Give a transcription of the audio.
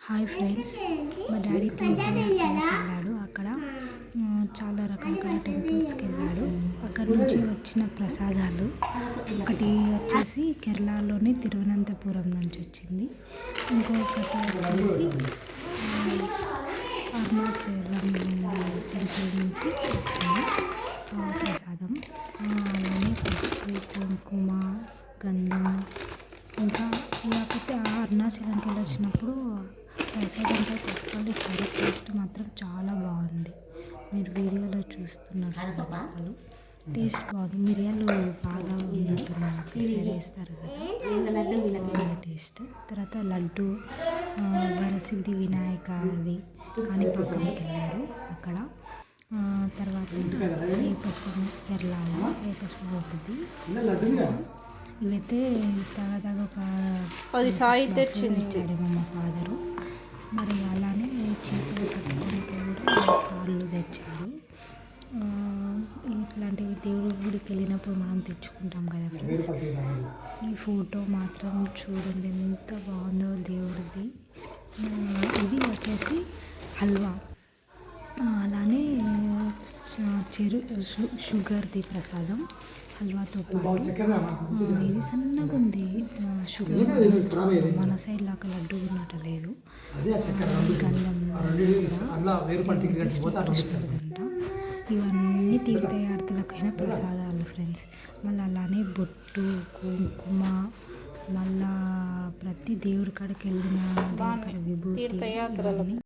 Hi friends, మా daddy వెళ్ళాడు. అక్కడ చాలా రకరకాల టెంపుల్స్కి వెళ్ళాడు. అక్కడ నుంచి వచ్చిన ప్రసాదాలు ఒకటి వచ్చేసి కేరళలోని తిరువనంతపురం నుంచి వచ్చింది. ఇంకొకటి వచ్చేసి అరుణాచలం టెంపుల్ నుంచి వచ్చింది ప్రసాదం. అలానే పసుపు, కుంకుమ, గంధం. ఇంకా లేకపోతే అరుణాచలంకి వెళ్ళి వచ్చినప్పుడు ప్రసాదంతో పక్కలు కర్రీ టేస్ట్ మాత్రం చాలా బాగుంది. మీరు వీడియోలో చూస్తున్నారు పక్కలు టేస్ట్ బాగుంది. మిరియాలు బాగా ఉన్నట్టున్నాయి వేస్తారు కదా టేస్ట్. తర్వాత లడ్డు వరసిద్ధి వినాయక అది కాణిపాకంకి వెళ్ళారు. అక్కడ తర్వాత వేపస్పు కేరళలో వేపస్పు పోతుంది. ఇవైతే దాదాపు ఒక 10 సాయి తెచ్చాడేమో మా ఫాదరు. మరి అలానే చేతులు కట్టుకోవడానికి కూడా తాళ్ళు తెచ్చాడు. ఇట్లాంటివి దేవుడి గుడికి వెళ్ళినప్పుడు మనం తెచ్చుకుంటాం కదా ఫ్రెండ్స్. ఈ ఫోటో మాత్రం చూడండి ఎంత బాగుందో దేవుడిది. ఇది వచ్చేసి హల్వా, అలానే షుగర్ది ప్రసాదం హల్వాతో పాటు. ఇది సన్నగా ఉంది షుగర్, మన సైడ్ లాగా లడ్డు ఉన్నట్టు లేదు. గంధం ఇవన్నీ తీర్థయాత్రలకైనా ప్రసాదాలు ఫ్రెండ్స్. మళ్ళీ అలానే బొట్టు, కుంకుమ, మళ్ళా ప్రతి దేవుడి కాడికి వెళ్ళిన విభూతి